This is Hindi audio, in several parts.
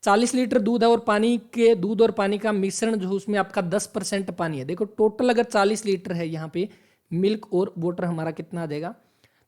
40 लीटर दूध है और पानी के दूध और पानी का मिश्रण जो है उसमें आपका 10% पानी है। देखो टोटल अगर 40 लीटर है, यहाँ पे मिल्क और वाटर हमारा कितना आ जाएगा,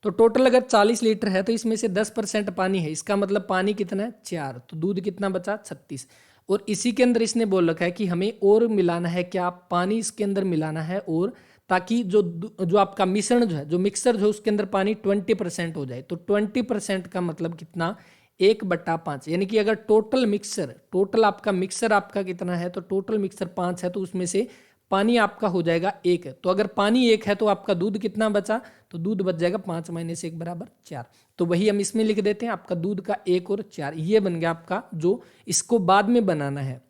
तो टोटल अगर 40 लीटर है तो इसमें से 10% पानी है, इसका मतलब पानी कितना है 4, तो दूध कितना बचा 36। और इसी के अंदर इसने बोल रखा है कि हमें और मिलाना है, क्या पानी इसके अंदर मिलाना है, और ताकि जो आपका मिश्रण जो है, जो मिक्सर जो है उसके अंदर पानी 20% हो जाए। तो 20% का मतलब कितना 1/5, यानी कि अगर टोटल आपका मिक्सर आपका कितना है, तो टोटल मिक्सर 5 है, तो उसमें से पानी आपका हो जाएगा 1। तो अगर पानी 1 है तो आपका दूध कितना बचा, तो दूध बच जाएगा 5 - 1 = 4। तो वही हम इसमें लिख देते हैं, आपका दूध का 1 और 4, ये बन गया आपका, जो इसको बाद में बनाना है।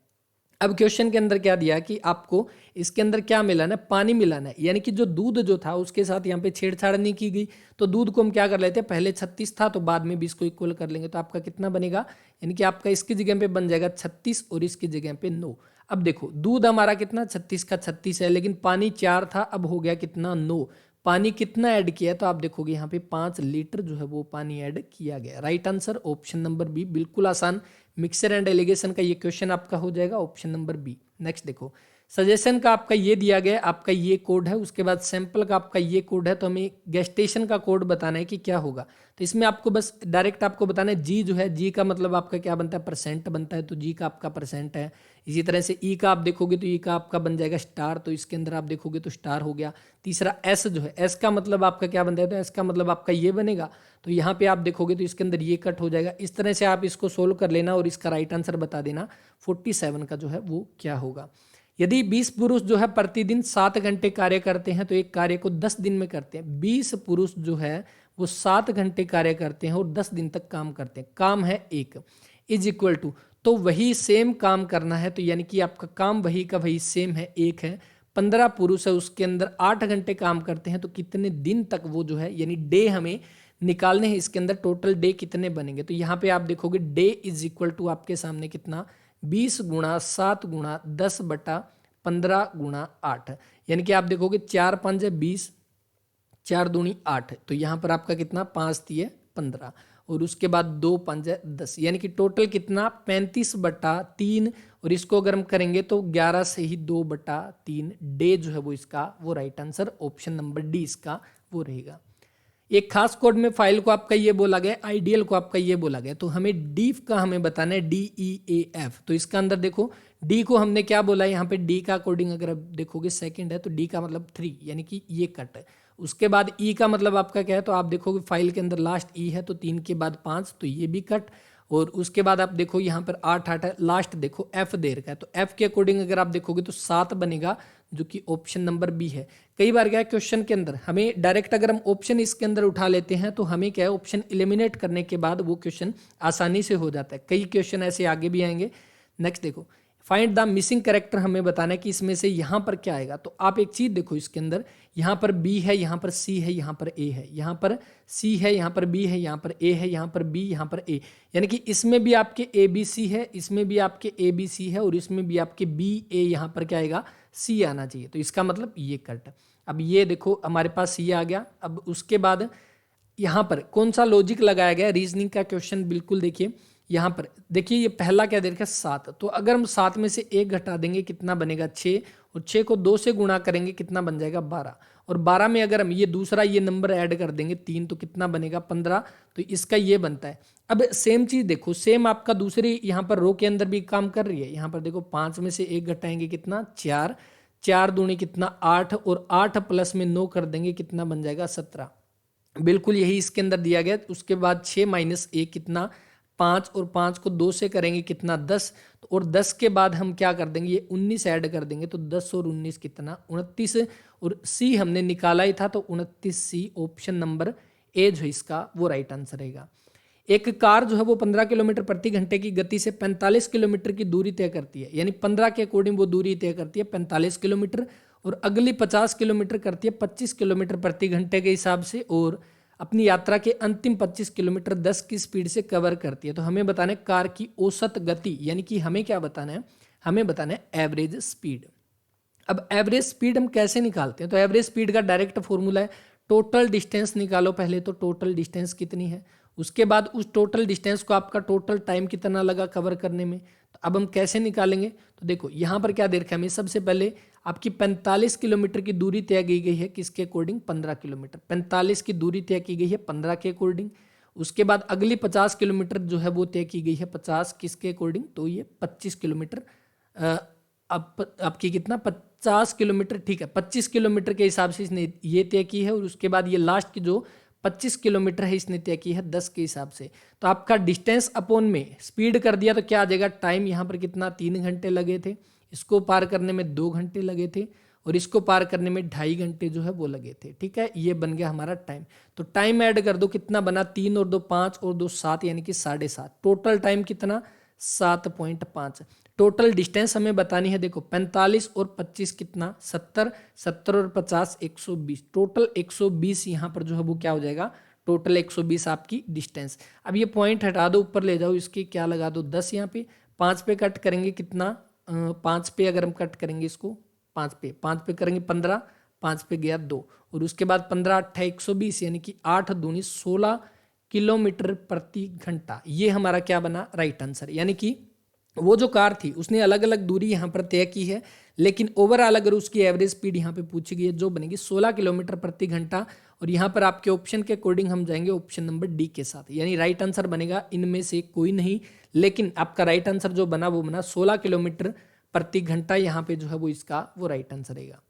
अब क्वेश्चन के अंदर क्या दिया कि आपको इसके अंदर क्या मिलाना है, पानी मिलाना है, यानी कि जो दूध जो था उसके साथ यहाँ पे छेड़छाड़ नहीं की गई। तो दूध को हम क्या कर लेते हैं, पहले 36 था तो बाद में 20 को इक्वल कर लेंगे, तो आपका कितना बनेगा, यानी कि आपका इसकी जगह पे बन जाएगा 36 और इसकी जगह पे 9। अब देखो दूध हमारा कितना 36 का 36 है, लेकिन पानी 4 था, अब हो गया कितना 9। पानी कितना ऐड किया है, तो आप देखोगे यहाँ पे 5 लीटर जो है वो पानी ऐड किया गया। Right answer option number B, बिल्कुल आसान मिक्सर एंड एलिगेशन का ये क्वेश्चन आपका हो जाएगा ऑप्शन नंबर बी। नेक्स्ट देखो, सजेशन का आपका ये दिया गया, आपका ये कोड है, उसके बाद सैंपल का आपका ये कोड है, तो हमें गेस्टेशन का कोड बताना है कि क्या होगा। तो इसमें आपको बस डायरेक्ट आपको बताना है, जी जो है, जी का मतलब आपका क्या बनता है, परसेंट बनता है, तो जी का आपका परसेंट है। इसी तरह से ई का आप देखोगे तो ई का आपका बन जाएगा स्टार, तो इसके अंदर आप देखोगे तो स्टार हो गया। तीसरा एस जो है, एस का मतलब आपका क्या बनता है, तो एस का मतलब आपका ये बनेगा, तो यहाँ पे आप देखोगे तो इसके अंदर ये कट हो जाएगा। इस तरह से आप इसको सोल्व कर लेना और इसका राइट आंसर बता देना 47 का जो है वो क्या होगा। यदि 20 पुरुष जो है प्रतिदिन 7 घंटे कार्य करते हैं तो एक कार्य को 10 दिन में करते हैं। 20 पुरुष जो है वो 7 घंटे कार्य करते हैं और 10 दिन तक काम करते हैं, काम है 1 इज इक्वल टू, तो वही सेम काम करना है, तो यानी कि आपका काम वही का वही सेम है 1 है। 15 पुरुष है, उसके अंदर 8 घंटे काम करते हैं, तो कितने दिन तक वो जो है, यानी डे हमें निकालने हैं, इसके अंदर टोटल डे कितने बनेंगे। तो यहाँ पे आप देखोगे डे इज इक्वल टू आपके सामने कितना 20 × 7 × 10/15 × 8, यानी कि आप देखोगे 4 × 5 = 20, 4 दूनी 8, तो यहाँ पर आपका कितना 5 × 15 और उसके बाद 2 × 5 = 10, यानी कि टोटल कितना 35/3, और इसको अगर हम करेंगे तो 11 से ही 2/3 डे जो है वो इसका वो right answer option number D इसका वो रहेगा। एक खास कोड में फाइल को आपका ये बोला गया, आइडियल को आपका ये बोला गया, तो हमें डीफ का हमें बताना है, DEAF। तो इसका अंदर देखो डी को हमने क्या बोला है, यहाँ पे डी का अकॉर्डिंग अगर आप देखोगे सेकंड है, तो डी का मतलब 3, यानी कि ये कट है। उसके बाद ई का मतलब आपका क्या है, तो आप देखोगे फाइल के अंदर लास्ट ई है, तो 3 के बाद 5, तो ये भी कट। और उसके बाद आप देखो यहाँ पर 8 8 है, लास्ट देखो एफ दे रखा है, तो एफ के अकॉर्डिंग अगर आप देखोगे तो 7 बनेगा, जो कि ऑप्शन नंबर बी है। कई बार क्या है क्वेश्चन के अंदर हमें डायरेक्ट अगर हम ऑप्शन इसके अंदर उठा लेते हैं तो हमें क्या है ऑप्शन एलिमिनेट करने के बाद वो क्वेश्चन आसानी से हो जाता है। कई क्वेश्चन ऐसे आगे भी आएंगे। नेक्स्ट देखो, फाइंड द मिसिंग कैरेक्टर, हमें बताना है कि इसमें से यहाँ पर क्या आएगा। तो आप एक चीज देखो इसके अंदर, यहाँ पर बी है, यहाँ पर सी है, यहाँ पर ए है, यहाँ पर सी है, यहाँ पर बी है, यहाँ पर ए है, यहाँ पर बी, यहाँ पर ए, यानी कि इसमें भी आपके ए बी सी है, इसमें भी आपके ए बी सी है, और इसमें भी आपके बी ए, यहाँ पर क्या आएगा सी आना चाहिए। तो इसका मतलब ये कट। अब ये देखो हमारे पास सी आ गया। अब उसके बाद यहाँ पर कौन सा लॉजिक लगाया गया, रीजनिंग का क्वेश्चन बिल्कुल देखिए। यहाँ पर देखिए ये पहला क्या दे रखा है 7, तो अगर हम 7 में से 1 घटा देंगे कितना बनेगा 6, और 6 को 2 से गुणा करेंगे कितना बन जाएगा 12, और 12 में अगर हम ये दूसरा ये नंबर ऐड कर देंगे 3, तो कितना बनेगा 15, तो इसका ये बनता है। अब सेम चीज देखो, सेम आपका दूसरी यहाँ पर रो के अंदर भी काम कर रही है। यहाँ पर देखो 5 में से 1 घटाएंगे कितना 4, 4 दूनी कितना 8, और 8 प्लस में 9 कर देंगे कितना बन जाएगा 17, बिल्कुल यही इसके अंदर दिया गया। उसके बाद 6 - 1 कितना 5, और 5 को 2 से करेंगे कितना 10, और 10 के बाद हम क्या कर देंगे ये 19 ऐड कर देंगे, तो 10 और 19 कितना 29, और सी हमने निकाला ही था, तो 29 सी ऑप्शन नंबर ए जो इसका वो राइट आंसर रहेगा। एक कार जो है वो 15 किलोमीटर प्रति घंटे की गति से 45 किलोमीटर की दूरी तय करती है, यानी 15 के अकॉर्डिंग वो दूरी तय करती है 45 किलोमीटर, और अगली 50 किलोमीटर करती है 25 किलोमीटर प्रति घंटे के हिसाब से, और अपनी यात्रा के अंतिम 25 किलोमीटर 10 की स्पीड से कवर करती है। तो हमें बताना है कार की औसत गति, यानी कि हमें क्या बताना है, हमें बताना है एवरेज स्पीड। अब एवरेज स्पीड हम कैसे निकालते हैं, तो एवरेज स्पीड का डायरेक्ट फॉर्मूला है टोटल डिस्टेंस निकालो पहले, तो टोटल डिस्टेंस कितनी है उसके बाद उस टोटल डिस्टेंस को आपका टोटल टाइम कितना लगा कवर करने में। तो अब हम कैसे निकालेंगे, तो देखो यहाँ पर क्या दे रखा है हमें, सबसे पहले आपकी 45 किलोमीटर की दूरी तय की गई है, किसके अकॉर्डिंग, 15 किलोमीटर। 45 की दूरी तय की गई है 15 के अकॉर्डिंग। उसके बाद अगली 50 किलोमीटर जो है वो तय की गई है 50 किसके अकॉर्डिंग, तो ये 25 किलोमीटर आपकी कितना 50 किलोमीटर, ठीक है 25 किलोमीटर के हिसाब से इसने ये तय की है। और उसके बाद ये लास्ट की जो 25 किलोमीटर है इसने तय की है 10 के हिसाब से। तो आपका डिस्टेंस अपॉन में स्पीड कर दिया तो क्या आ जाएगा, टाइम यहाँ पर कितना 3 घंटे लगे थे, इसको पार करने में 2 घंटे लगे थे, और इसको पार करने में 2.5 घंटे जो है वो लगे थे। ठीक है, ये बन गया हमारा टाइम। तो टाइम ऐड कर दो, कितना बना, 3 और 2 5 और 2 7 यानी कि 7.5। टोटल टाइम कितना, 7.5। टोटल डिस्टेंस हमें बतानी है, देखो 45 और 25 कितना 70, 70 और 50 120, टोटल 120 यहाँ पर जो है वो क्या हो जाएगा, टोटल 120 आपकी डिस्टेंस। अब ये पॉइंट हटा दो, ऊपर ले जाओ, इसके क्या लगा दो 10 यहाँ पे, 5 पे कट करेंगे कितना, 5 पे अगर हम कट करेंगे इसको 5 पे करेंगे 15, 5 पे गया 2, और उसके बाद 15 8 120 यानी कि 8 दूनी 16 किलोमीटर प्रति घंटा। ये हमारा क्या बना, राइट आंसर। यानी कि वो जो कार थी उसने अलग अलग दूरी यहाँ पर तय की है, लेकिन ओवरऑल अगर उसकी एवरेज स्पीड यहाँ पे पूछी गई है जो बनेगी 16 किलोमीटर प्रति घंटा। और यहाँ पर आपके ऑप्शन के अकॉर्डिंग हम जाएंगे ऑप्शन नंबर डी के साथ, यानी राइट आंसर बनेगा इनमें से कोई नहीं, लेकिन आपका राइट आंसर जो बना वो बना 16 किलोमीटर प्रति घंटा। यहाँ पे जो है वो इसका वो राइट आंसर रहेगा।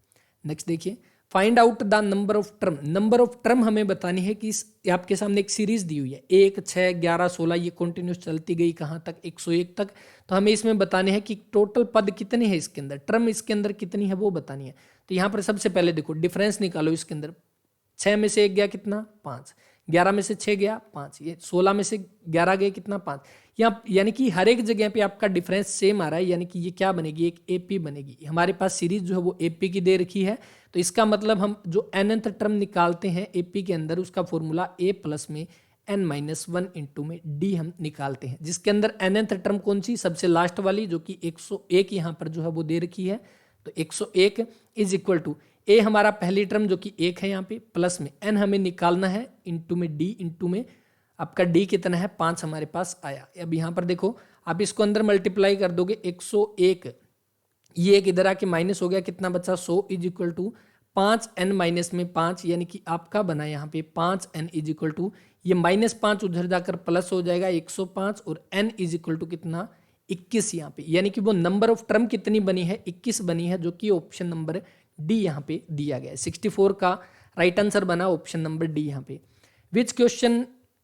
नेक्स्ट देखिए, find out the number of term. Number of term हमें बतानी है कि आपके सामने एक सीरीज दी हुई है 1 6 11 16, ये कंटिन्यूस चलती गई कहाँ तक, 101 तक। तो हमें इसमें बताने हैं कि टोटल पद कितने हैं इसके अंदर, टर्म इसके अंदर कितनी है वो बतानी है। तो यहाँ पर सबसे पहले देखो डिफरेंस निकालो इसके अंदर, 6 में से 1 गया कितना 5, 11 में से 6 गया 5, ये 16 में से 11 गए कितना 5। यहाँ यानी कि हर एक जगह पे आपका डिफरेंस सेम आ रहा है, यानी कि ये क्या बनेगी, एक एपी बनेगी। हमारे पास सीरीज जो है वो एपी की दे रखी है, तो इसका मतलब हम जो nth टर्म निकालते हैं एपी के अंदर उसका फॉर्मूला a प्लस में n-1 इंटू में d हम निकालते हैं, जिसके अंदर nth टर्म कौन सी, सबसे लास्ट वाली जो कि 101 यहाँ पर जो है वो दे रखी है। तो 101 इज इक्वल टू a हमारा पहली टर्म जो कि 1 है यहाँ पे, प्लस में n हमें निकालना है, इंटू में d, इंटू में आपका d कितना है 5 हमारे पास आया। अब यहाँ पर देखो आप इसको अंदर मल्टीप्लाई कर दोगे 101, ये एक इधर आके माइनस हो गया, कितना बचा 100 is equal to 5n minus में 5, यानी कि आपका बना यहाँ पे 5n इज इक्वल टू, ये -5 उधर जाकर प्लस हो जाएगा 105, और n इज इक्वल टू कितना 21 यहाँ पे, यानी कि वो नंबर ऑफ टर्म कितनी बनी है 21 बनी है, जो कि ऑप्शन नंबर डी यहाँ पे दिया गया है। 64 का राइट आंसर बना ऑप्शन नंबर डी यहाँ पे।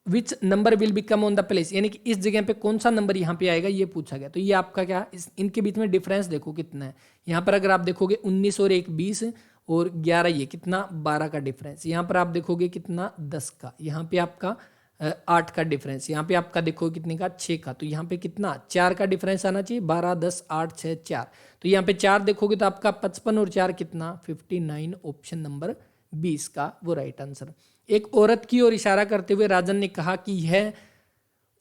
Which number will become on the place, यानी कि इस जगह पे कौन सा नंबर यहाँ पे आएगा ये पूछा गया। तो ये आपका क्या, इनके बीच में डिफरेंस देखो कितना है। यहाँ पर अगर आप देखोगे 19 और 1 20 और 11 ये कितना 12 का डिफरेंस। यहाँ पर आप देखोगे कितना 10 का, यहाँ पे आपका 8 का डिफरेंस, यहाँ पे आपका देखो कितने का 6 का, तो यहाँ पे कितना 4 का डिफरेंस आना चाहिए, 12 10 8 6 4। तो यहाँ पे 4 देखोगे तो आपका 55 और 4 कितना 59, ऑप्शन नंबर 20 का वो राइट आंसर। एक औरत की ओर इशारा करते हुए राजन ने कहा कि यह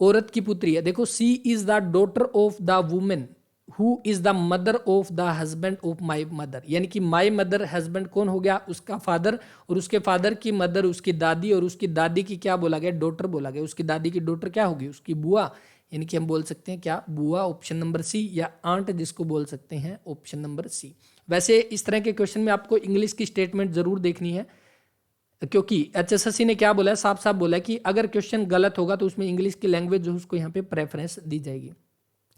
औरत की पुत्री है। देखो she is the daughter of the woman who is the mother of the husband of my mother, यानी कि माई मदर हस्बैंड कौन हो गया, उसका फादर, और उसके फादर की मदर उसकी दादी, और उसकी दादी की क्या बोला गया, डॉटर बोला गया। उसकी दादी की डॉटर क्या होगी, उसकी बुआ, यानी कि हम बोल सकते हैं क्या बुआ, ऑप्शन नंबर सी, या आंट जिसको बोल सकते हैं ऑप्शन नंबर सी। वैसे इस तरह के क्वेश्चन में आपको इंग्लिश की स्टेटमेंट जरूर देखनी है, क्योंकि HSSC ने क्या बोला है, साफ साफ बोला है कि अगर क्वेश्चन गलत होगा तो उसमें इंग्लिश की लैंग्वेज जो उसको यहाँ पे प्रेफरेंस दी जाएगी।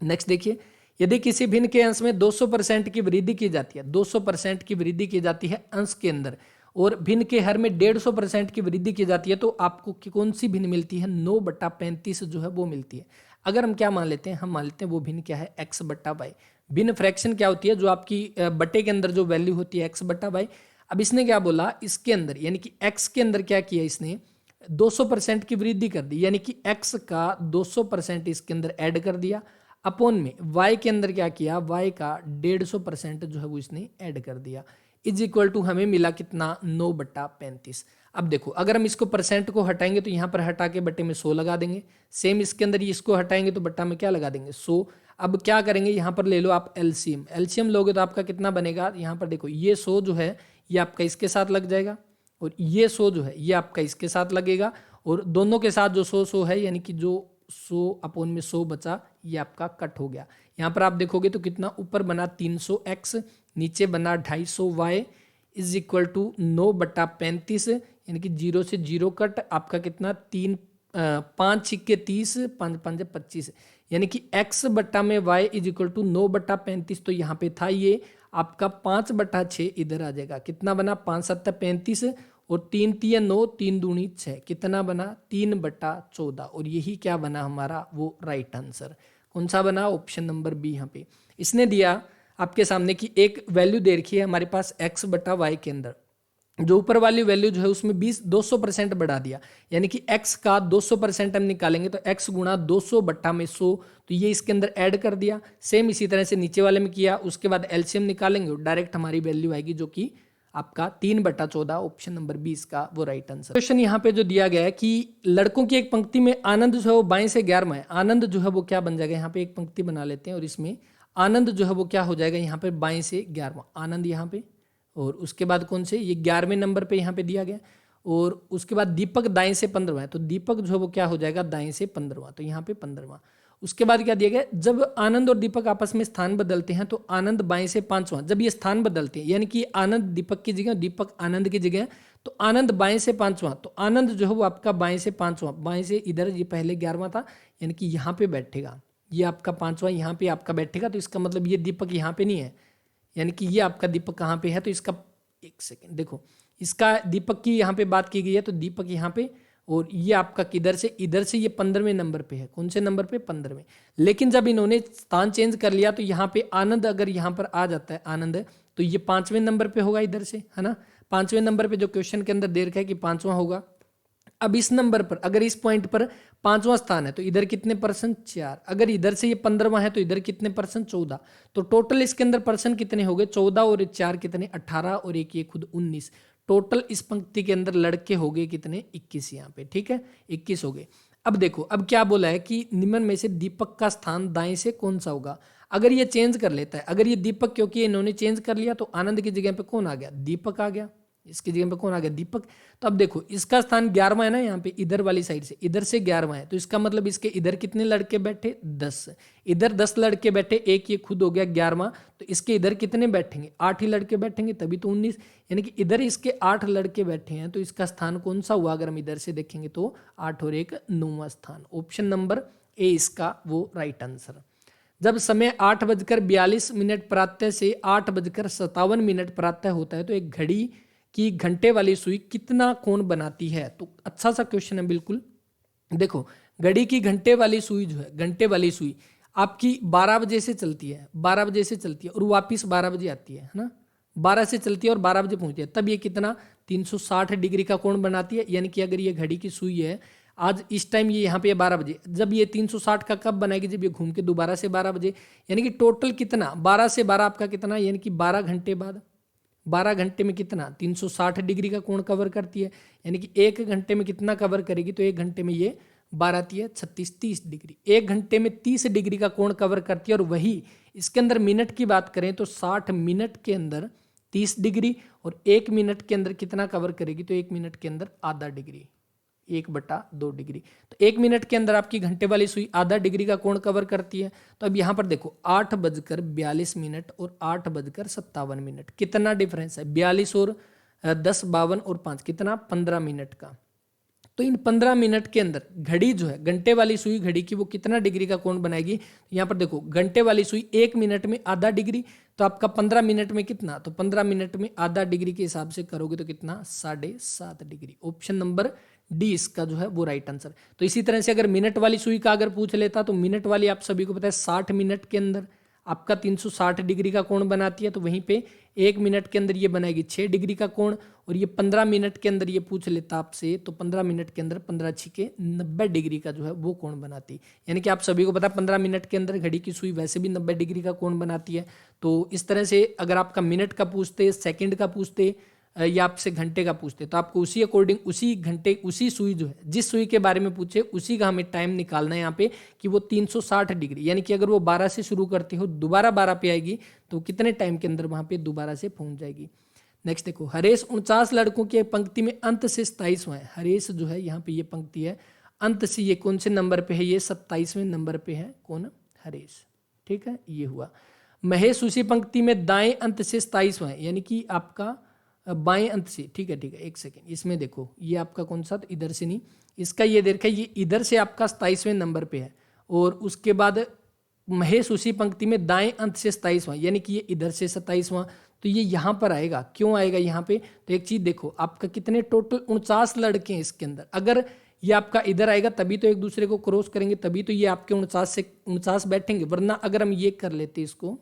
नेक्स्ट देखिए, यदि किसी भिन्न के अंश में 200% की वृद्धि की जाती है, 200% की वृद्धि की जाती है अंश के अंदर, और भिन्न के हर में 150% की वृद्धि की जाती है, तो आपको कौन सी भिन्न मिलती है, 9/35 जो है वो मिलती है। अगर हम क्या मान लेते हैं, हम मान लेते हैं वो भिन्न क्या है, x/y। भिन्न फ्रैक्शन क्या होती है, जो आपकी बटे के अंदर जो वैल्यू होती है x/y। अब इसने क्या बोला, इसके अंदर यानी कि x के अंदर क्या किया, इसने 200% की वृद्धि कर दी, यानी कि x का 200% इसके अंदर ऐड कर दिया, अपॉन में y के अंदर क्या किया, y का 150% जो है वो इसने ऐड कर दिया, इज इक्वल टू हमें मिला कितना 9/35। अब देखो अगर हम इसको परसेंट को हटाएंगे तो यहाँ पर हटा के बट्टे में 100 लगा देंगे, सेम इसके अंदर इसको हटाएंगे तो बट्टा में क्या लगा देंगे 100। अब क्या करेंगे, यहाँ पर ले लो आप एलसीएम लोगे तो आपका कितना बनेगा, यहाँ पर देखो ये 100 जो है ये आपका इसके साथ लग जाएगा, और ये 100 जो है ये आपका इसके साथ लगेगा, और दोनों के साथ जो 100 है, यानी कि जो 100/100 बचा ये आपका कट हो गया। यहाँ पर आप देखोगे तो कितना ऊपर बना 300x, नीचे बना 250y इज इक्वल टू 9/35, यानी कि 0 से 0 कट आपका कितना 5 सिक्के 30, 5 5 25, यानी कि x बट्टा में y इज इक्वल टू 9/35। तो यहाँ पे था ये आपका 5/6 इधर आ जाएगा। कितना बना 5 7 35 और 3 3 9, 3 दूनी 6, कितना बना 3/14। और यही क्या बना हमारा वो राइट आंसर। कौन सा बना? Option number B. यहाँ पे इसने दिया आपके सामने की एक वैल्यू दे रखी है हमारे पास x/y के अंदर, जो ऊपर वाली वैल्यू जो है उसमें 200% बढ़ा दिया, यानी कि x का 200% हम निकालेंगे तो x गुणा 200/100, तो ये इसके अंदर ऐड कर दिया। सेम इसी तरह से नीचे वाले में किया, उसके बाद एलसीएम निकालेंगे और डायरेक्ट हमारी वैल्यू आएगी जो कि आपका 3/14, ऑप्शन नंबर 20 का वो राइट आंसर। क्वेश्चन यहाँ पे जो दिया गया है कि लड़कों की एक पंक्ति में आनंद जो है वो बाएं से 11वां है, आनंद जो है वो क्या बन जाएगा, यहाँ पे एक पंक्ति बना लेते हैं और इसमें आनंद जो है वो क्या हो जाएगा, यहाँ पे बाएं से 11वां आनंद यहाँ पे, और उसके बाद कौन से ये 11वें नंबर पे यहाँ पे दिया गया, और उसके बाद दीपक दाएं से 15वां है, तो दीपक जो है वो क्या हो जाएगा दाएं से 15वां, तो यहाँ पे 15वां। उसके बाद क्या दिया गया, जब आनंद और दीपक आपस में स्थान बदलते हैं तो आनंद बाएं से 5वां, जब ये स्थान बदलते हैं यानी कि आनंद दीपक की जगह दीपक आनंद की जगह, तो आनंद बाएं से 5वां, तो आनंद जो है वो आपका बाएं से 5वां, बाएं से इधर ये पहले 11वां था, यानी कि यहाँ पे बैठेगा, ये आपका 5वां यहाँ पे आपका बैठेगा, तो इसका मतलब ये दीपक यहाँ पे नहीं है, यानी कि ये आपका दीपक कहाँ पे है, तो इसका एक सेकेंड देखो, इसका दीपक की यहाँ पे बात की गई है, तो दीपक यहाँ पे, और ये आपका किधर से इधर से ये 15वें नंबर पे है, कौन से नंबर पे 15वें। लेकिन जब इन्होंने स्थान चेंज कर लिया तो यहाँ पे आनंद अगर यहाँ पर आ जाता है आनंद, तो ये 5वें नंबर पे होगा इधर से, है ना, 5वें नंबर पे जो क्वेश्चन के अंदर दे रखा है कि 5वां होगा। अब इस नंबर पर अगर इस पॉइंट पर 5वां स्थान है तो इधर कितने परसेंट 4, अगर इधर से ये 15वां है तो इधर कितने परसेंट 14, तो टोटल इसके अंदर परसेंट कितने हो गए 14 और 4 कितने 18 और एक ये खुद 19, टोटल इस पंक्ति के अंदर लड़के हो गए कितने 21 यहाँ पे, ठीक है 21 हो गए। अब देखो अब क्या बोला है कि निम्न में से दीपक का स्थान दाएं से कौन सा होगा, अगर ये चेंज कर लेता है, अगर ये दीपक क्योंकि इन्होंने चेंज कर लिया तो आनंद की जगह पे कौन आ गया दीपक आ गया, इसकी जगह पे कौन आ गया दीपक। तो अब देखो इसका स्थान 11वां है ना, यहाँ पे इधर वाली साइड से इधर से 11वां है, तो इसका मतलब इसके इधर कितने लड़के बैठे 10, इधर 10 लड़के बैठे, एक ये खुद हो गया 11वां, तो इसके इधर कितने बैठेंगे 8 ही लड़के बैठेंगे, तभी तो 19, यानी कि इधर इसके 8 लड़के बैठे हैं, तो इसका स्थान कौन सा हुआ अगर हम इधर से देखेंगे तो 8 और 1 9वां स्थान, ऑप्शन नंबर ए इसका वो राइट आंसर। जब समय 8:42 प्रातः से 8:57 प्रातः होता है तो एक घड़ी कि घंटे वाली सुई कितना कोण बनाती है, तो अच्छा सा क्वेश्चन है बिल्कुल। देखो घड़ी की घंटे वाली सुई जो है, घंटे वाली सुई आपकी 12 बजे से चलती है, 12 बजे से चलती है और वापिस 12 बजे आती है ना, 12 से चलती है और 12 बजे पहुंचती है, तब ये कितना 360 डिग्री का कोण बनाती है। यानी कि अगर ये घड़ी की सुई है आज इस टाइम ये यहाँ पे 12 बजे, जब ये 360 का कब बनाएगी जब ये घूम के दोबारा से 12 बजे, यानी कि टोटल कितना 12 से 12 आपका कितना, यानी कि 12 घंटे बाद, 12 घंटे में कितना 360 डिग्री का कोण कवर करती है, यानी कि 1 घंटे में कितना कवर करेगी, तो 1 घंटे में ये 12 36 30 डिग्री, 1 घंटे में 30 डिग्री का कोण कवर करती है। और वही इसके अंदर मिनट की बात करें तो 60 मिनट के अंदर 30 डिग्री, और 1 मिनट के अंदर कितना कवर करेगी, तो 1 मिनट के अंदर आधा डिग्री, 1/2 डिग्री, तो 1 मिनट के अंदर आपकी घंटे वाली सुई आधा डिग्री का कोण कवर करती है। तो अब यहाँ पर देखो 8:42 और 8:57, कितना डिफरेंस है 42 और 10 52 और 5 कितना 15 मिनट का। तो इन 15 मिनट के अंदर घड़ी जो है घंटे वाली सुई घड़ी की वो कितना डिग्री का कोण बनाएगी, यहाँ पर देखो घंटे वाली सुई 1 मिनट में आधा डिग्री, तो आपका 15 मिनट में कितना, तो 15 मिनट में आधा डिग्री के हिसाब से करोगे तो कितना 7.5 डिग्री, ऑप्शन नंबर डी इसका जो है वो राइट आंसर। तो इसी तरह से अगर मिनट वाली सुई का अगर पूछ लेता तो मिनट वाली आप सभी को पता है 60 मिनट के अंदर आपका 360 डिग्री का कोण बनाती है, तो वहीं पे 1 मिनट के अंदर ये बनाएगी 6 डिग्री का कोण, और ये 15 मिनट के अंदर ये पूछ लेता आपसे तो 15 मिनट के अंदर 15 छिके 90 डिग्री का जो है वो कोण बनाती। यानी कि आप सभी को पता है 15 मिनट के अंदर घड़ी की सुई वैसे भी 90 डिग्री का कोण बनाती है। तो इस तरह से अगर आपका मिनट का पूछते, सेकेंड का पूछते या आपसे घंटे का पूछते तो आपको उसी अकॉर्डिंग उसी घंटे उसी सुई जो है जिस सुई के बारे में पूछे उसी का हमें टाइम निकालना है यहाँ पे कि वो 360 डिग्री, यानी कि अगर वो 12 से शुरू करती हो दोबारा 12 पे आएगी तो कितने टाइम के अंदर वहाँ पे दोबारा से पहुँच जाएगी। नेक्स्ट देखो, हरेश 49 लड़कों की पंक्ति में अंत से 27वां है। हरेश जो है यहाँ पे ये पंक्ति है, अंत से ये कौन से नंबर पे है, ये 27वें नंबर पे है। कौन? हरेश। ठीक है, ये हुआ। महेश उसी पंक्ति में दाएं अंत से 27वां है, यानी कि आपका बाएं अंत से। ठीक है, एक सेकेंड, इसमें देखो ये आपका कौन सा, तो इधर से नहीं, इसका ये देखा, ये इधर से आपका 27वें नंबर पे है, और उसके बाद महेश उसी पंक्ति में दाएं अंत से 27वां, यानी कि ये इधर से 27वां, तो ये यहाँ पर आएगा। क्यों आएगा यहाँ पे? तो एक चीज देखो, आपका कितने टोटल 49 लड़के हैं इसके अंदर। अगर ये आपका इधर आएगा तभी तो एक दूसरे को क्रॉस करेंगे, तभी तो ये आपके 49 से 49 बैठेंगे। वरना अगर हम ये कर लेते इसको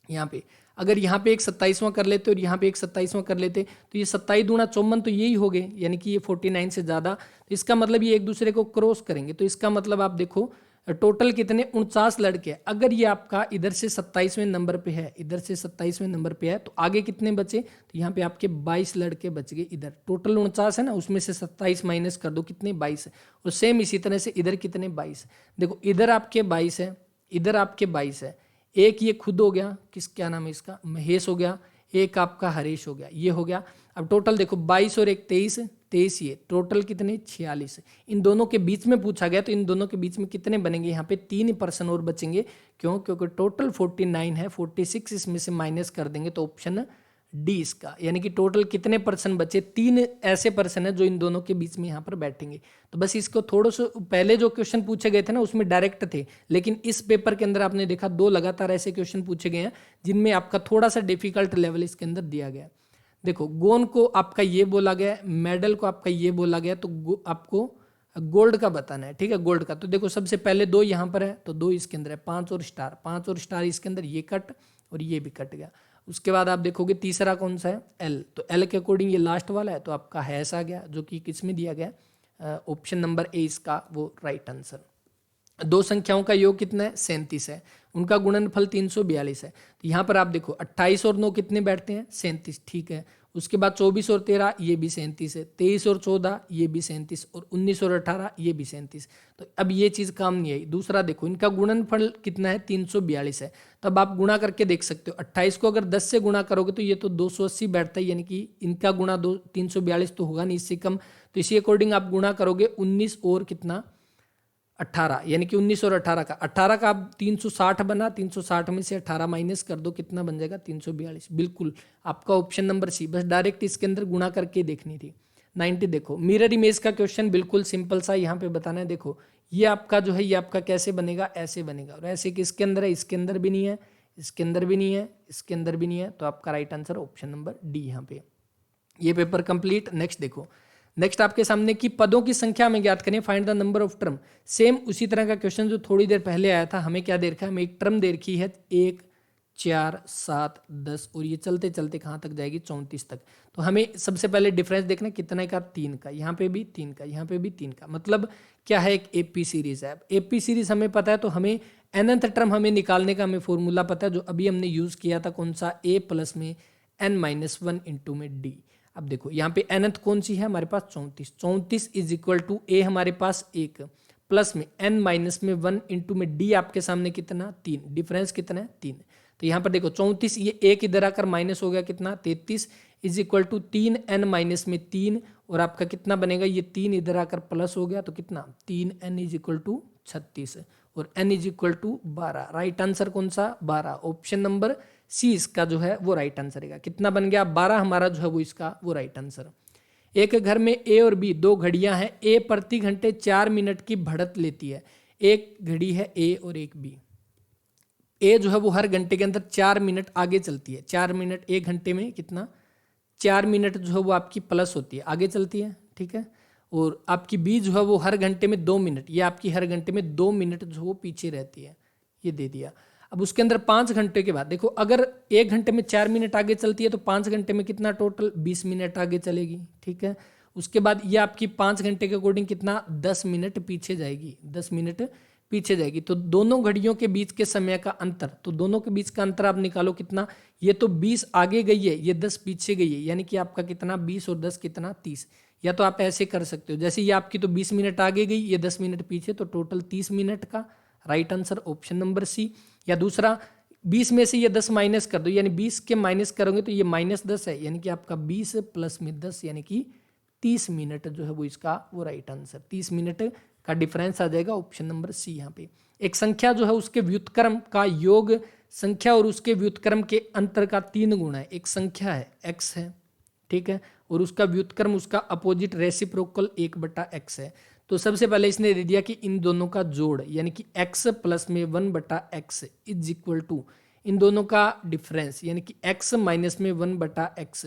यहाँ पे, अगर यहाँ पे एक 27वां कर लेते और यहाँ पे एक 27वां कर लेते, तो ये 27 दूना 54 तो यही हो गए, यानी कि ये 49 से ज़्यादा। तो इसका मतलब ये एक दूसरे को क्रॉस करेंगे। तो इसका मतलब आप देखो टोटल कितने 49 लड़के हैं। अगर ये आपका इधर से 27वें नंबर पे है, इधर से 27वें नंबर पे है, तो आगे कितने बचे? तो यहाँ पे आपके 22 लड़के बच गए। इधर टोटल 49 है ना, उसमें से 27 माइनस कर दो, कितने? 22 है। और सेम इसी तरह से इधर कितने? 22। देखो इधर आपके 22 है, इधर आपके 22 है। एक ये खुद हो गया, क्या नाम है इसका, महेश हो गया, एक आपका हरीश हो गया, ये हो गया। अब टोटल देखो 22 और एक 23, 23 ये टोटल कितने? 46। इन दोनों के बीच में पूछा गया, तो इन दोनों के बीच में कितने बनेंगे? यहाँ पे 3% और बचेंगे। क्यों? क्योंकि टोटल 49 है, 46 इसमें से माइनस कर देंगे तो ऑप्शन डी इसका, यानी कि टोटल कितने परसेंट बचे? 3 ऐसे परसेंट है जो इन दोनों के बीच में यहाँ पर बैठेंगे। तो बस इसको थोड़ा सा, पहले जो क्वेश्चन पूछे गए थे ना उसमें डायरेक्ट थे, लेकिन इस पेपर के अंदर आपने देखा 2 लगातार ऐसे क्वेश्चन पूछे गए हैं जिनमें आपका थोड़ा सा डिफिकल्ट लेवल इसके अंदर दिया गया। देखो गोन को आपका ये बोला गया, मेडल को आपका ये बोला गया, तो आपको गोल्ड का बताना है। ठीक है, गोल्ड का। तो देखो सबसे पहले 2 यहाँ पर है, तो 2 इसके अंदर है, 5 और स्टार, 5 और स्टार इसके अंदर, ये कट और ये भी कट गया। उसके बाद आप देखोगे तीसरा कौन सा है? एल। तो एल के अकॉर्डिंग ये लास्ट वाला है, तो आपका हैश आ गया, जो कि किस में दिया गया? ऑप्शन नंबर ए इसका वो राइट आंसर। 2 संख्याओं का योग कितना है? 37 है। उनका गुणनफल 342 है। तो यहाँ पर आप देखो 28 और 9 कितने बैठते हैं? 37। ठीक है। उसके बाद 24 और 13 ये भी 37 है, 23 और 14 ये भी 37, और 19 और 18 ये भी 37। तो अब ये चीज़ काम नहीं आई। दूसरा देखो इनका गुणनफल कितना है? 342 है। तब आप गुणा करके देख सकते हो। 28 को अगर 10 से गुणा करोगे तो ये तो 280 बैठता है, यानी कि इनका गुणा 342 तो होगा नहीं, इससे कम। तो इसी अकॉर्डिंग आप गुणा करोगे 19 और कितना? 18, यानी कि 19 और 18 का, 18 का अब 360 बना, 360 में से 18 माइनस कर दो, कितना बन जाएगा? 342। बिल्कुल आपका ऑप्शन नंबर सी, बस डायरेक्ट इसके अंदर गुणा करके देखनी थी। 90 देखो मिरर इमेज का क्वेश्चन बिल्कुल सिंपल सा यहाँ पे बताना है। देखो ये आपका जो है, ये आपका कैसे बनेगा? ऐसे बनेगा, और ऐसे किसके अंदर है? इसके अंदर भी नहीं है, इसके अंदर भी नहीं है, इसके अंदर भी नहीं है, तो आपका right answer option number D यहाँ पे। ये पेपर कंप्लीट। नेक्स्ट देखो, नेक्स्ट आपके सामने की पदों की संख्या में ज्ञात करें, find the number of term. Same उसी तरह का क्वेश्चन जो थोड़ी देर पहले आया था। हमें क्या दे रखा है? हमें एक टर्म दे रखी है 1, 4, 7, 10, और ये चलते चलते कहाँ तक जाएगी? 34 तक। तो हमें सबसे पहले डिफरेंस देखना, कितने का? 3 का। यहाँ पे भी 3 का, यहाँ पे भी 3 का। मतलब क्या है? एक एपी सीरीज है। एपी सीरीज हमें पता है, तो हमें nth टर्म हमें निकालने का हमें फॉर्मूला पता है, जो अभी हमने यूज किया था। कौन सा? a प्लस में n-1 इंटू में d। अब देखो यहाँ पे nth कौन सी है हमारे पास? 34। 34 इज इक्वल टू ए हमारे पास 1 प्लस में n माइनस में 1 इंटू में d आपके सामने कितना? 3। डिफरेंस कितना है? 3। तो यहाँ पर देखो 34, ये 1 इधर आकर माइनस हो गया, कितना? 33 is equal to 3n minus में 3, और आपका कितना बनेगा? ये 3 इधर आकर प्लस हो गया, तो कितना? 3n इज इक्वल टू 36, और n is equal to 12। Right answer कौन सा? 12। ऑप्शन नंबर सी इसका जो है वो राइट आंसर है। कितना बन गया? 12 हमारा जो है वो इसका वो राइट आंसर। एक घर में ए और बी 2 घड़ियां हैं। ए प्रति घंटे 4 मिनट की बढ़त लेती है। एक घड़ी है ए और एक बी। ए जो है वो हर घंटे के अंदर 4 मिनट आगे चलती है। 4 मिनट, 1 घंटे में कितना? 4 मिनट जो है वो आपकी प्लस होती है, आगे चलती है। ठीक है। और आपकी बी जो है वो हर घंटे में 2 मिनट, ये आपकी हर घंटे में 2 मिनट जो वो पीछे रहती है। ये दे दिया। अब उसके अंदर 5 घंटे के बाद देखो, अगर 1 घंटे में 4 मिनट आगे चलती है तो 5 घंटे में कितना? टोटल 20 मिनट आगे चलेगी। ठीक है। उसके बाद ये आपकी 5 घंटे के अकॉर्डिंग कितना? 10 मिनट पीछे जाएगी, 10 मिनट पीछे जाएगी। तो दोनों घड़ियों के बीच के समय का अंतर, तो दोनों के बीच का अंतर आप निकालो कितना? ये तो 20 आगे गई है, ये 10 पीछे गई है, यानी कि आपका कितना? 20 और 10 कितना? 30। या तो आप ऐसे कर सकते हो, जैसे ये आपकी तो 20 मिनट आगे गई, ये 10 मिनट पीछे, तो टोटल 30 मिनट का। Right answer option number C. या दूसरा, 20 में से ये 10 माइनस कर दो, यानी 20 के माइनस करोगे तो ये -10 है, यानी कि आपका 20 प्लस में 10 यानी कि 30 मिनट जो है वो इसका वो राइट आंसर, 30 मिनट का डिफरेंस आ जाएगा ऑप्शन नंबर सी। यहाँ पे एक संख्या जो है उसके व्युत्क्रम का योग संख्या और उसके व्युत्क्रम के अंतर का 3 गुना है। एक संख्या है x है, ठीक है, और उसका व्युत्क्रम उसका अपोजिट रेसिप्रोकल 1/x है। तो सबसे पहले इसने दे दिया कि इन दोनों का जोड़ यानी कि x प्लस में 1/x इज इक्वल टू इन दोनों का डिफरेंस यानी कि x माइनस में 1/x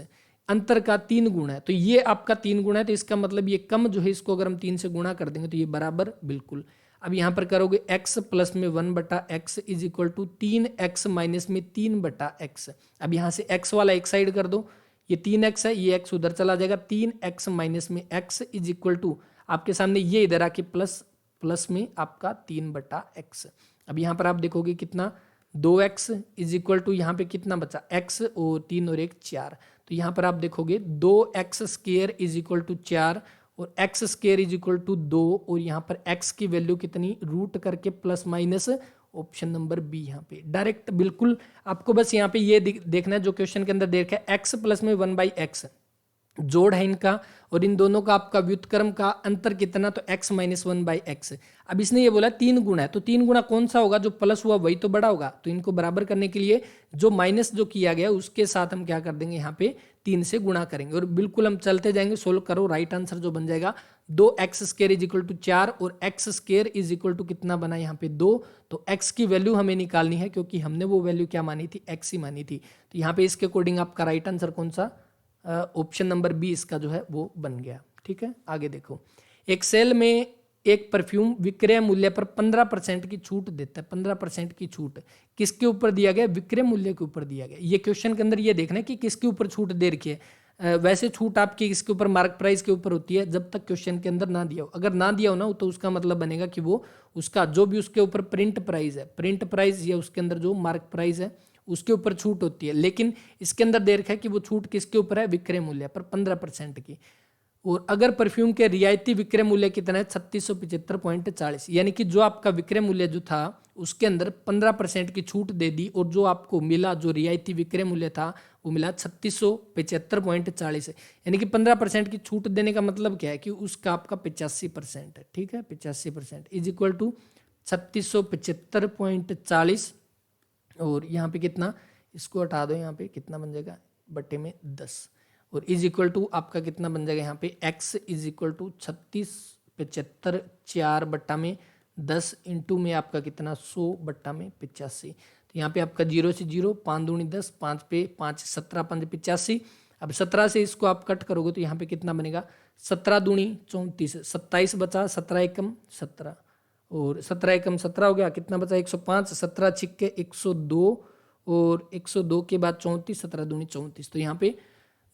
अंतर का 3 गुना है। तो ये आपका 3 गुना है, तो इसका मतलब ये कम जो है इसको अगर हम 3 से गुणा कर देंगे तो ये बराबर बिल्कुल। अब यहाँ पर करोगे x प्लस में 1/x is equal to 3x minus में 3/x। अब यहाँ से x वाला एक साइड कर दो, ये 3x है, ये x उधर चला जाएगा, 3x माइनस में x इज इक्वल टू आपके सामने ये इधर आके प्लस में आपका 3/x। अब यहाँ पर आप देखोगे कितना 2x इज इक्वल टू यहाँ पे कितना बचा x और 3 और 1 4। तो यहाँ पर आप देखोगे 2x square is equal to 4 और x square is equal to 2 और यहाँ पर x की वैल्यू कितनी रूट करके plus minus option number B. यहाँ पे डायरेक्ट बिल्कुल आपको बस यहाँ पे ये देखना है जो क्वेश्चन के अंदर देखा है x प्लस में 1/x जोड़ है इनका और इन दोनों का आपका व्युत्क्रम का अंतर कितना, तो x माइनस 1/x। अब इसने ये बोला 3 गुना है, तो 3 गुना कौन सा होगा, जो प्लस हुआ वही तो बड़ा होगा। तो इनको बराबर करने के लिए जो माइनस जो किया गया उसके साथ हम क्या कर देंगे, यहाँ पे 3 से गुणा करेंगे और बिल्कुल हम चलते जाएंगे, सोल्व करो। राइट आंसर जो बन जाएगा 2x square is equal to 4 और x square is equal to कितना बना यहाँ पे 2। तो x की वैल्यू हमें निकालनी है क्योंकि हमने वो वैल्यू क्या मानी थी, x ही मानी थी। तो यहाँ पे इसके अकॉर्डिंग आपका राइट आंसर कौन सा, ऑप्शन नंबर बी इसका जो है वो बन गया। ठीक है, आगे देखो। एक सेल में एक परफ्यूम विक्रय मूल्य पर 15% की छूट देता है। 15% की छूट किसके ऊपर दिया गया, विक्रय मूल्य के ऊपर दिया गया। ये क्वेश्चन के अंदर ये देखना है कि किसके ऊपर छूट दे रखी है। वैसे छूट आपकी किसके ऊपर, मार्क प्राइस के ऊपर होती है जब तक क्वेश्चन के अंदर ना दिया हो। अगर ना दिया हो ना तो उसका मतलब बनेगा कि वो उसका जो भी उसके ऊपर प्रिंट प्राइस है, प्रिंट प्राइस या उसके अंदर जो मार्क प्राइस है उसके ऊपर छूट होती है। लेकिन इसके अंदर दे रखा है कि वो छूट किसके ऊपर है, विक्रय मूल्य पर 15% की। और अगर परफ्यूम के रियायती विक्रय मूल्य कितना है 3675.40, यानी कि जो आपका विक्रय मूल्य जो था उसके अंदर 15% की छूट दे दी और जो आपको मिला जो रियायती विक्रय मूल्य था वो मिला 3675.40 है। यानी कि 15% की छूट देने का मतलब क्या है कि उसका आपका 85% है। ठीक है, 85% इज इक्वल टू 3675.40 और यहाँ पे कितना, इसको हटा दो, यहाँ पे कितना बन जाएगा बट्टे में 10 और इज इक्वल टू आपका कितना बन जाएगा यहाँ पे x इज इक्वल टू 3675 4 बट्टा में 10 इंटू में आपका कितना 100 बट्टा में 85। तो यहाँ पे आपका 0 से 0, 5 दूनी 10, 5 पे 5 17 5 85। अब 17 से इसको आप कट करोगे तो यहाँ पे कितना बनेगा 17 दूनी 34, 27 बचा, 17 एकम 17 और 17 एकम 17 हो गया, कितना बचा 105, 17 छिक्के 102 और 102 के बाद 34, 17 दूनी 34। तो यहाँ पे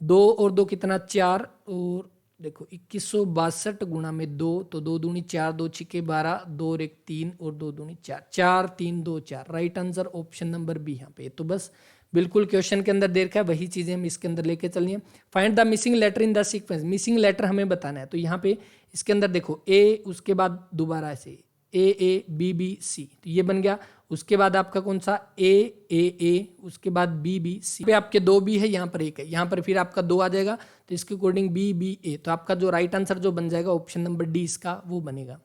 2 और 2 कितना 4 और देखो 2162 गुणा में 2, तो 2 दूनी 4, 2 छिक्के 12, 2 और 1 3 और 2 दूनी 4, 4 3 2 4। Right answer option number B यहाँ पे। तो बस बिल्कुल क्वेश्चन के अंदर दे रखा है वही चीजें हम इसके अंदर लेके चलनी है। Find the missing letter in the sequence, missing letter हमें बताना है। तो यहाँ पे इसके अंदर देखो ए, उसके बाद दोबारा ऐसे ए बी बी सी, तो ये बन गया। उसके बाद आपका कौन सा ए, उसके बाद बी बी सी पे आपके 2 बी है, यहाँ पर 1 है, यहाँ पर फिर आपका 2 आ जाएगा तो इसके अकॉर्डिंग बी बी ए। तो आपका जो राइट आंसर जो बन जाएगा ऑप्शन नंबर डी इसका वो बनेगा।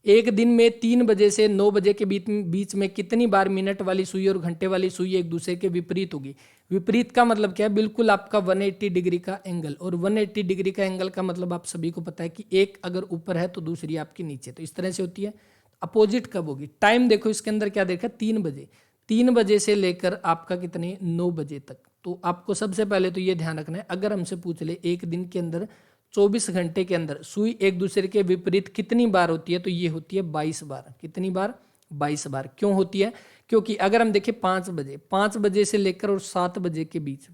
एक दिन में 3 बजे से 9 बजे के बीच में कितनी बार मिनट वाली सुई और घंटे वाली सुई एक दूसरे के विपरीत होगी। विपरीत का मतलब क्या है, बिल्कुल आपका 180 डिग्री का एंगल, और 180 डिग्री का एंगल का मतलब आप सभी को पता है कि एक अगर ऊपर है तो दूसरी आपकी नीचे, तो इस तरह से होती है। अपोजिट कब होगी, टाइम देखो इसके अंदर क्या देखा 3 बजे, 3 बजे से लेकर आपका कितने 9 बजे तक। तो आपको सबसे पहले तो ये ध्यान रखना है, अगर हमसे पूछ ले एक दिन के अंदर 24 घंटे के अंदर सुई एक दूसरे के विपरीत कितनी बार होती है, तो ये होती है 22 बार। कितनी बार, 22 बार। क्यों होती है, क्योंकि अगर हम देखें 5 बजे से लेकर और 7 बजे के बीच,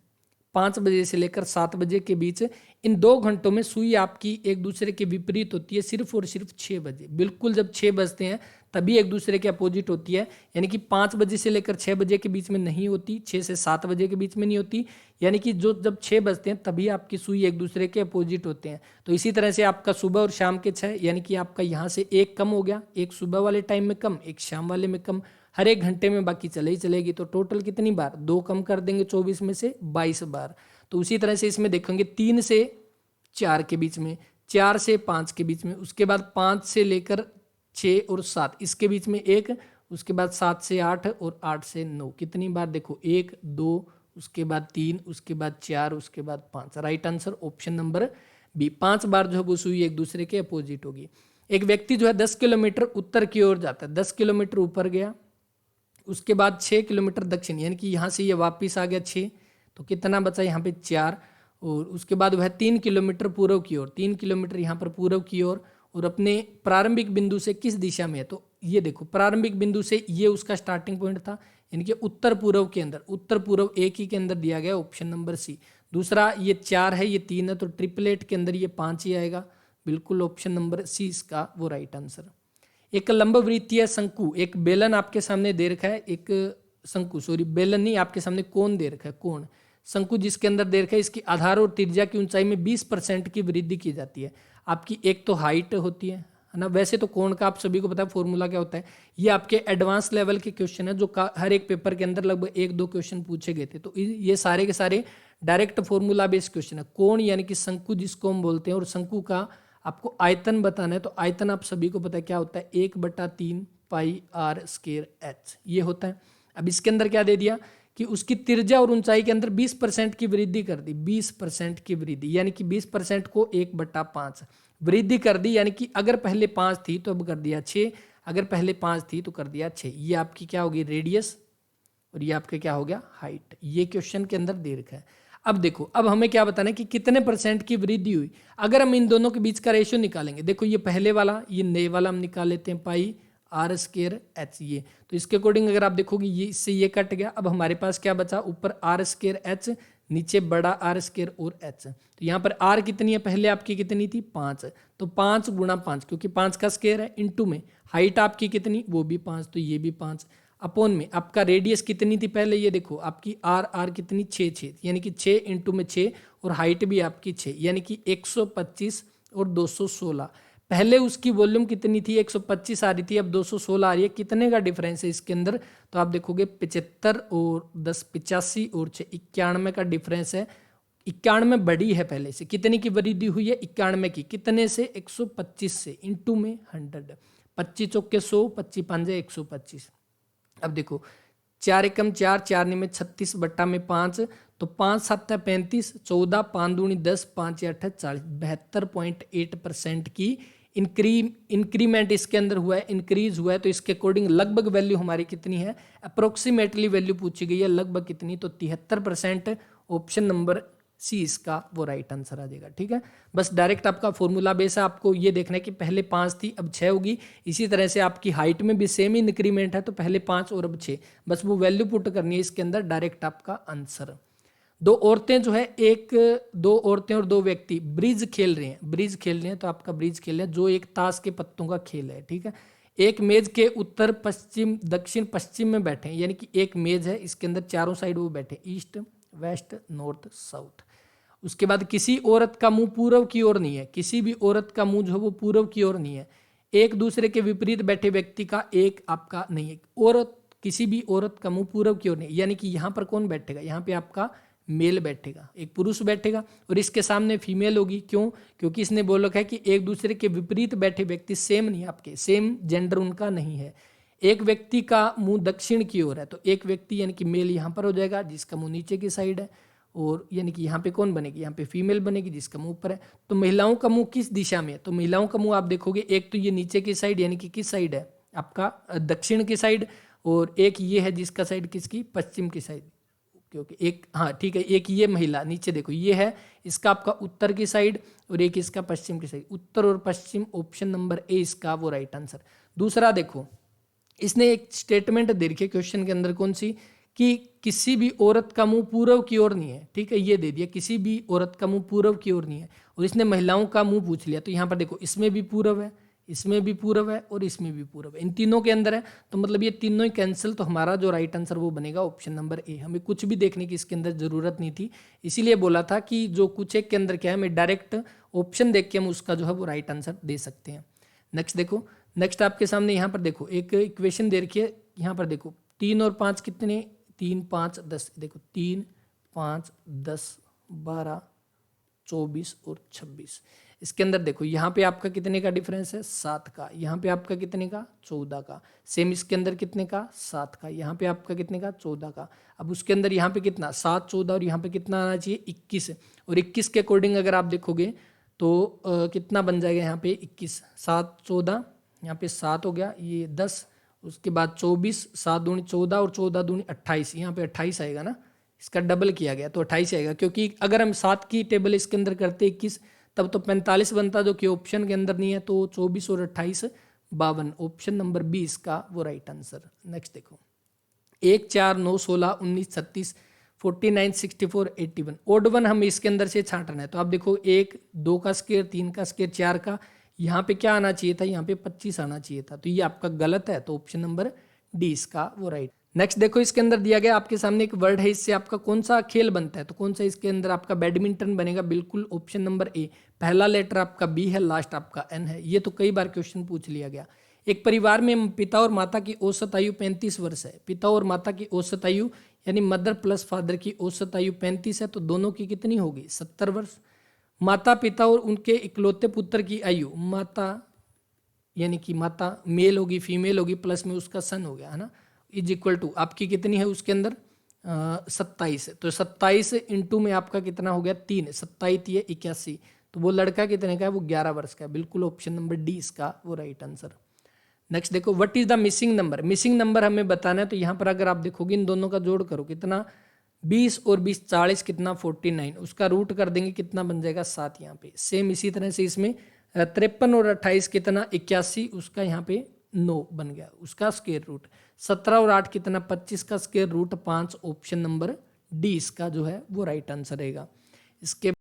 5 बजे से लेकर 7 बजे के बीच, इन 2 घंटों में सुई आपकी एक दूसरे के विपरीत होती है सिर्फ और सिर्फ 6 बजे। बिल्कुल जब 6 बजते हैं तभी एक दूसरे के अपोजिट होती है, यानी कि 5 बजे से लेकर 6 बजे के बीच में नहीं होती, 6 से 7 बजे के बीच में नहीं होती, यानी कि जो जब 6 बजते हैं तभी आपकी सुई एक दूसरे के अपोजिट होते हैं। तो इसी तरह से आपका सुबह और शाम के 6, यानी कि आपका यहाँ से एक कम हो गया, एक सुबह वाले टाइम में कम, एक शाम वाले में कम। हर एक घंटे में बाकी चले ही चलेगी, तो टोटल कितनी बार, 2 कम कर देंगे 24 में से 22 बार। तो उसी तरह से इसमें देखेंगे 3 से 4 के बीच में, 4 से 5 के बीच में, उसके बाद 5 से लेकर 6 और 7 इसके बीच में 1, उसके बाद 7 से 8 और 8 से 9, कितनी बार देखो 1 2, उसके बाद 3, उसके बाद 4, उसके बाद 5। Right answer option number B, 5 बार जो है वो सुई एक दूसरे के अपोजिट होगी। एक व्यक्ति जो है 10 किलोमीटर उत्तर की ओर जाता है, 10 किलोमीटर ऊपर गया, उसके बाद 6 किलोमीटर दक्षिण, यानी कि यहाँ से ये वापस आ गया 6, तो कितना बचा यहाँ पे 4, और उसके बाद वह 3 किलोमीटर पूर्व की ओर, 3 किलोमीटर यहाँ पर पूर्व की ओर, और अपने प्रारंभिक बिंदु से किस दिशा में है, तो ये देखो प्रारंभिक बिंदु से ये उसका स्टार्टिंग पॉइंट था, यानी कि उत्तर पूर्व के अंदर, उत्तर पूर्व एक ही के अंदर दिया गया ऑप्शन नंबर सी। दूसरा ये 4 है, ये 3 है, तो ट्रिपलेट के अंदर ये 5 ही आएगा, बिल्कुल ऑप्शन नंबर सी इसका वो राइट आंसर। एक लंबवृत्तीय शंकु, एक बेलन आपके सामने दे रखा है, एक शंकु, सॉरी बेलन नहीं, आपके सामने कोण दे रखा है, कोण शंकु जिसके अंदर दे रखा है, इसकी आधार और त्रिज्या की ऊंचाई में 20% की वृद्धि की जाती है। आपकी एक तो हाइट होती है ना, वैसे तो कोण का आप सभी को पता है फॉर्मूला क्या होता है, ये आपके एडवांस लेवल के क्वेश्चन है जो हर एक पेपर के अंदर लगभग 1-2 क्वेश्चन पूछे गए थे, तो ये सारे के सारे डायरेक्ट फॉर्मूला बेस्ड क्वेश्चन है। कोण यानी कि शंकु जिसको हम बोलते हैं, और शंकु का आपको आयतन बताना है, तो आयतन आप सभी को पता है क्या होता है, 1/3 पाई r स्क्वायर h ये होता है। अब इसके अंदर क्या दे दिया कि उसकी त्रिज्या और ऊंचाई के अंदर 20% की वृद्धि कर दी, 20% की वृद्धि, यानी कि 20% को 1/5 वृद्धि कर दी, यानी कि अगर पहले 5 थी तो अब कर दिया 6, अगर पहले 5 थी तो कर दिया 6। ये आपकी क्या होगी रेडियस, और ये आपका क्या हो गया हाइट, ये क्वेश्चन के अंदर दे रखा है। अब देखो, अब हमें क्या बताना है कि कितने % की वृद्धि हुई। अगर हम इन दोनों के बीच का रेशियो निकालेंगे, देखो ये पहले वाला, ये नए वाला हम निकाल लेते हैं, पाई r स्क्वायर h, ये तो इसके अकॉर्डिंग अगर आप देखोगे ये इससे ये कट गया, अब हमारे पास क्या बचा, ऊपर r स्क्वायर h, नीचे बड़ा r स्क्वायर और h। तो यहाँ पर r कितनी है, पहले आपकी कितनी थी 5, तो 5 गुणा 5, क्योंकि 5 का स्क्वायर है, इंटू में हाइट आपकी कितनी, वो भी 5, तो ये भी 5, अपॉन में आपका रेडियस कितनी थी पहले, ये देखो आपकी r कितनी 6, यानी कि 6 इंटू में 6, और हाइट भी आपकी 6, यानी कि 125 और 216। पहले उसकी वॉल्यूम कितनी थी, 125 आ रही थी, अब 216 आ रही है। कितने का डिफरेंस है इसके अंदर, तो आप देखोगे 75 और 10 85 और 6 91 का डिफरेंस है। 91 बड़ी है पहले से, कितने की वृद्धि हुई है 91 की, कितने से 125 से, इंटू में 100, 25 चौके 100, 25 पंजे 125। अब देखो 4 एकम 4, 4 निमे 36 बट्टा में 5, तो 5 7 35, 14 5 दूनी 10, 5 8 40, 72.8% की इंक्रीमेंट इसके अंदर हुआ है, इंक्रीज हुआ है। तो इसके अकॉर्डिंग लगभग वैल्यू हमारी कितनी है, अप्रोक्सीमेटली वैल्यू पूछी गई है, लगभग कितनी, तो 73%। ऑप्शन नंबर सी इसका वो राइट आंसर आ जाएगा। ठीक है, बस डायरेक्ट आपका फॉर्मूला बेस है, आपको ये देखना है कि पहले 5 थी अब 6 होगी। इसी तरह से आपकी हाइट में भी सेम ही इंक्रीमेंट है, तो पहले 5 और अब 6, बस वो वैल्यू पुट करनी है इसके अंदर, डायरेक्ट आपका आंसर। 2 औरतें जो है, 2 औरतें और 2 व्यक्ति ब्रिज खेल रहे हैं, ब्रिज खेल रहे हैं, तो आपका ब्रिज खेल रहे हैं, जो एक ताश के पत्तों का खेल है। ठीक है, एक मेज के उत्तर पश्चिम दक्षिण पश्चिम में बैठे हैं, यानी कि एक मेज है, इसके अंदर चारों साइड वो बैठे, ईस्ट वेस्ट नॉर्थ साउथ। उसके बाद किसी औरत का मुंह पूर्व की ओर नहीं है, किसी भी औरत का मुंह जो है वो पूर्व की ओर नहीं है। एक दूसरे के विपरीत बैठे व्यक्ति का एक आपका नहीं है, औरत किसी भी औरत का मुंह पूर्व की ओर नहीं, यानी कि यहाँ पर कौन बैठेगा, यहाँ पे आपका मेल बैठेगा, एक पुरुष बैठेगा, और इसके सामने फीमेल होगी। क्यों, क्योंकि इसने बोल रखा है कि एक दूसरे के विपरीत बैठे व्यक्ति सेम नहीं, आपके सेम जेंडर उनका नहीं है। एक व्यक्ति का मुंह दक्षिण की ओर है, तो एक व्यक्ति यानी कि मेल यहाँ पर हो जाएगा, जिसका मुंह नीचे की साइड है, और यानी कि यहाँ पे कौन बनेगी, यहाँ पे फीमेल बनेगी, जिसका मुंह ऊपर है। तो महिलाओं का मुंह किस दिशा में है, तो महिलाओं का मुंह आप देखोगे, एक तो ये नीचे की साइड, यानी कि किस साइड है आपका दक्षिण की साइड, और एक ये है जिसका साइड किसकी, पश्चिम की साइड, क्योंकि एक, हाँ ठीक है, एक ये महिला नीचे देखो ये है इसका आपका उत्तर की साइड, और एक इसका पश्चिम की साइड, उत्तर और पश्चिम, ऑप्शन नंबर ए इसका वो राइट आंसर। दूसरा देखो, इसने एक स्टेटमेंट दे रखी है क्वेश्चन के अंदर, कौन सी, कि किसी भी औरत का मुंह पूर्व की ओर नहीं है। ठीक है, ये दे दिया किसी भी औरत का मुंह पूर्व की ओर नहीं है, और इसने महिलाओं का मुंह पूछ लिया, तो यहाँ पर देखो इसमें भी पूर्व है, इसमें भी पूर्व है, और इसमें भी पूर्व है, इन तीनों के अंदर है, तो मतलब ये तीनों ही कैंसिल, तो हमारा जो राइट आंसर वो बनेगा ऑप्शन नंबर ए। हमें कुछ भी देखने की इसके अंदर जरूरत नहीं थी, इसीलिए बोला था कि जो कुछ एक के अंदर क्या है, हमें डायरेक्ट ऑप्शन देख के हम उसका जो है वो राइट आंसर दे सकते हैं। नेक्स्ट देखो, नेक्स्ट आपके सामने यहाँ पर देखो एक इक्वेशन दे रखी है, यहाँ पर देखो 3 और 5 कितने, 3 5 10, देखो 3 5 10 12 24 और 26। इसके अंदर देखो यहाँ पे आपका कितने का डिफरेंस है, 7 का। यहाँ पे आपका कितने का, 14 का। सेम इसके अंदर कितने का, 7 का। यहाँ पे आपका कितने का, 14 का। अब उसके अंदर यहाँ पे कितना, 7 14 और यहाँ पे कितना आना चाहिए, 21। और 21 के अकॉर्डिंग अगर आप देखोगे तो कितना बन जाएगा यहाँ पे 21, 7 14, यहाँ पे 7 हो गया, ये 10, उसके बाद 24, 7 दूनी 14 और 14 दूनी 28, यहाँ पे 28 आएगा ना, इसका डबल किया गया तो 28 आएगा। क्योंकि अगर हम 7 की टेबल इसके अंदर करते 21 तब तो 45 बनता, जो कि ऑप्शन के अंदर नहीं है। तो 24 और 28 52, ऑप्शन नंबर 20 का वो राइट आंसर। नेक्स्ट देखो 1 4 9 16 19 36 49 64 81, ओड वन हम इसके अंदर से छांटना है। तो आप देखो 1 2 का स्क्वायर, 3 का स्क्वायर, 4 का, यहाँ पे क्या आना चाहिए था, यहाँ पे 25 आना चाहिए था। तो ये आपका गलत है, तो ऑप्शन नंबर डी इसका वो राइट। नेक्स्ट देखो इसके अंदर दिया गया आपके सामने एक वर्ड है, इससे आपका कौन सा खेल बनता है, तो कौन सा इसके अंदर आपका बैडमिंटन बनेगा, बिल्कुल ऑप्शन नंबर ए। पहला लेटर आपका बी है, लास्ट आपका एन है। ये तो कई बार क्वेश्चन पूछ लिया गया। एक परिवार में पिता और माता की औसत आयु 35 वर्ष है। पिता और माता की औसत आयु यानी मदर प्लस फादर की औसत आयु 35 है, तो दोनों की कितनी होगी, 70 वर्ष। माता पिता और उनके इकलौते पुत्र की आयु, माता यानी कि माता मेल होगी, फीमेल होगी, प्लस में उसका सन हो गया है ना, इज इक्वल टू आपकी कितनी है उसके अंदर 27 है। तो 27 इंटू में आपका कितना हो गया 3, 27 ये 81, तो वो लड़का कितने का है, वो 11 वर्ष का है। बिल्कुल ऑप्शन नंबर डी इसका वो राइट आंसर। नेक्स्ट देखो what is the missing number. Missing number हमें बताना है, तो यहाँ पर अगर आप देखोगे इन दोनों का जोड़ करो कितना, 20 और 20 40 कितना 49, उसका रूट कर देंगे कितना बन जाएगा 7 यहाँ पे। सेम इसी तरह से इसमें 53 और 28 कितना 81, उसका यहाँ पे 9 बन गया, उसका स्क्वायर रूट। 17 और 8 कितना 25 का square root 5, option number D इसका जो है वो राइट आंसर रहेगा। इसके